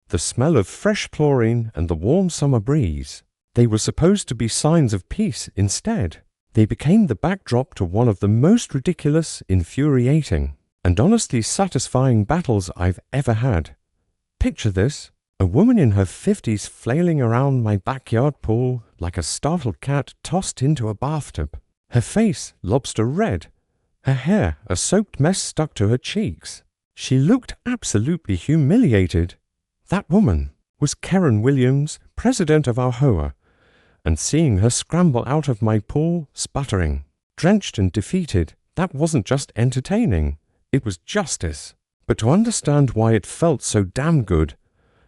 The smell of fresh chlorine and the warm summer breeze. They were supposed to be signs of peace. Instead, they became the backdrop to one of the most ridiculous, infuriating, and honestly satisfying battles I've ever had. Picture this: a woman in her 50s flailing around my backyard pool like a startled cat tossed into a bathtub. Her face lobster red, her hair a soaked mess stuck to her cheeks. She looked absolutely humiliated. That woman was Karen Williams, president of our HOA, and seeing her scramble out of my pool, sputtering, drenched and defeated, that wasn't just entertaining, it was justice. But to understand why it felt so damn good,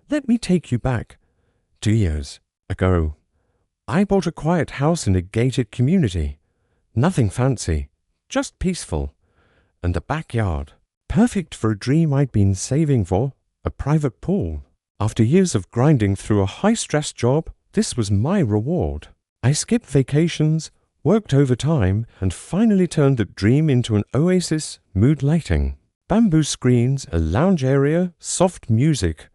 let me take you back 2 years ago. I bought a quiet house in a gated community. Nothing fancy, just peaceful, and a backyard. Perfect for a dream I'd been saving for, a private pool. After years of grinding through a high-stress job, this was my reward. I skipped vacations, worked overtime, and finally turned the dream into an oasis, mood lighting. Bamboo screens, a lounge area, soft music.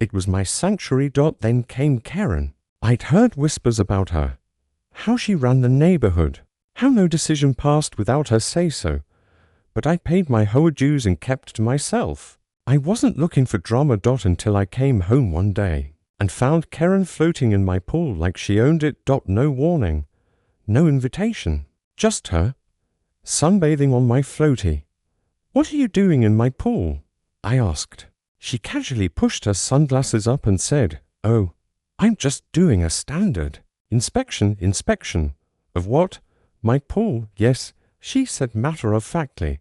It was my sanctuary. Then came Karen. I'd heard whispers about her, how she ran the neighborhood, how no decision passed without her say-so. But I paid my HOA dues and kept to myself. I wasn't looking for drama. Until I came home one day and found Karen floating in my pool like she owned it. No warning, no invitation, just her, sunbathing on my floaty. "What are you doing in my pool?" I asked. She casually pushed her sunglasses up and said, "Oh, I'm just doing a standard inspection." Inspection of what? My pool, yes, she said matter-of-factly.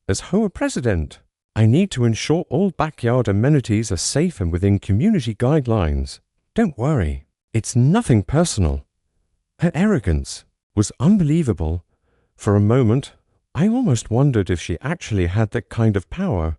As HOA president, I need to ensure all backyard amenities are safe and within community guidelines. Don't worry, it's nothing personal. Her arrogance was unbelievable. For a moment, I almost wondered if she actually had that kind of power.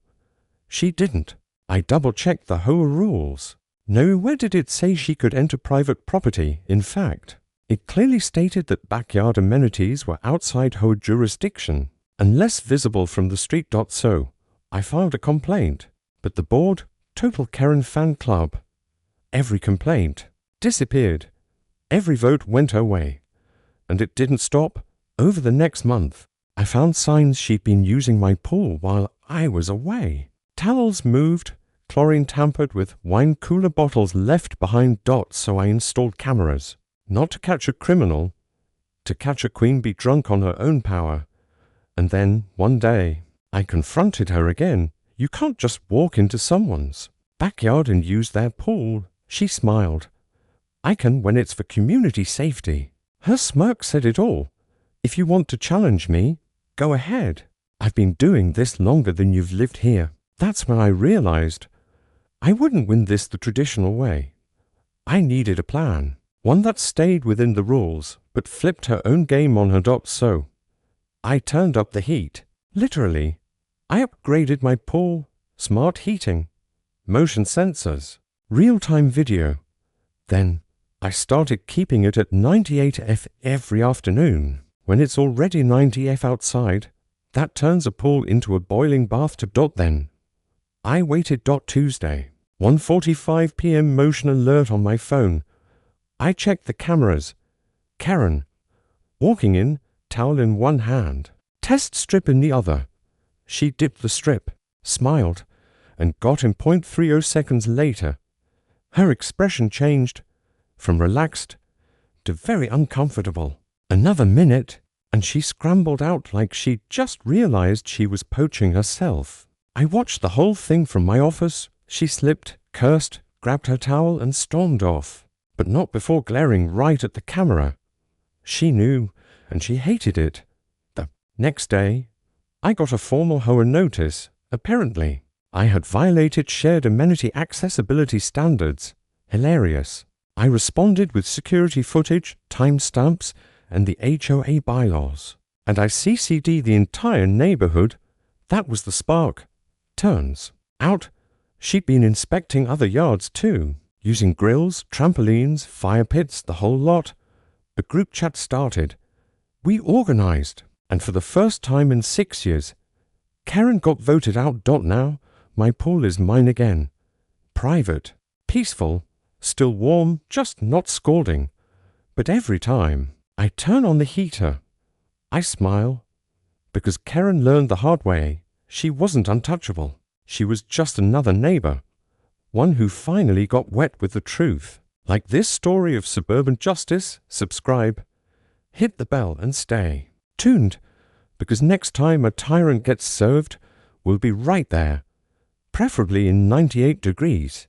She didn't. I double-checked the HOA rules. No, where did it say she could enter private property? In fact, it clearly stated that backyard amenities were outside HOA jurisdiction and less visible from the street. So, I filed a complaint, but the board, total Karen fan club. Every complaint disappeared. Every vote went her way. And it didn't stop. Over the next month, I found signs she'd been using my pool while I was away. Towels moved, chlorine tampered with, wine cooler bottles left behind. So I installed cameras, not to catch a criminal, to catch a queen bee drunk on her own power. And then, one day, I confronted her again. You can't just walk into someone's backyard and use their pool. She smiled. I can when it's for community safety. Her smirk said it all. If you want to challenge me, go ahead. I've been doing this longer than you've lived here. That's when I realized I wouldn't win this the traditional way. I needed a plan, one that stayed within the rules, but flipped her own game on her. So I turned up the heat. Literally, I upgraded my pool, smart heating, motion sensors, real-time video. Then I started keeping it at 98 every afternoon. When it's already 90 outside, that turns a pool into a boiling bathtub. Then I waited. Tuesday, 1:45 p.m. motion alert on my phone. I checked the cameras. Karen, walking in, towel in one hand, test strip in the other. She dipped the strip, smiled, and got him 0.30 seconds later. Her expression changed from relaxed to very uncomfortable. Another minute, and she scrambled out like she'd just realized she was poaching herself. I watched the whole thing from my office. She slipped, cursed, grabbed her towel, and stormed off, but not before glaring right at the camera. She knew, and she hated it. The next day, I got a formal HOA notice. Apparently, I had violated shared amenity accessibility standards. Hilarious. I responded with security footage, timestamps, and the HOA bylaws. And I CC'd the entire neighborhood. That was the spark. Turns out, she'd been inspecting other yards too, using grills, trampolines, fire pits, the whole lot. A group chat started. We organized, and for the first time in 6 years, Karen got voted out. Now, my pool is mine again. Private. peaceful, still warm, just not scalding. But every time I turn on the heater, I smile, because Karen learned the hard way. She wasn't untouchable. She was just another neighbor, one who finally got wet with the truth. Like this story of suburban justice, subscribe, hit the bell and stay tuned, because next time a tyrant gets served, we'll be right there, preferably in 98 degrees.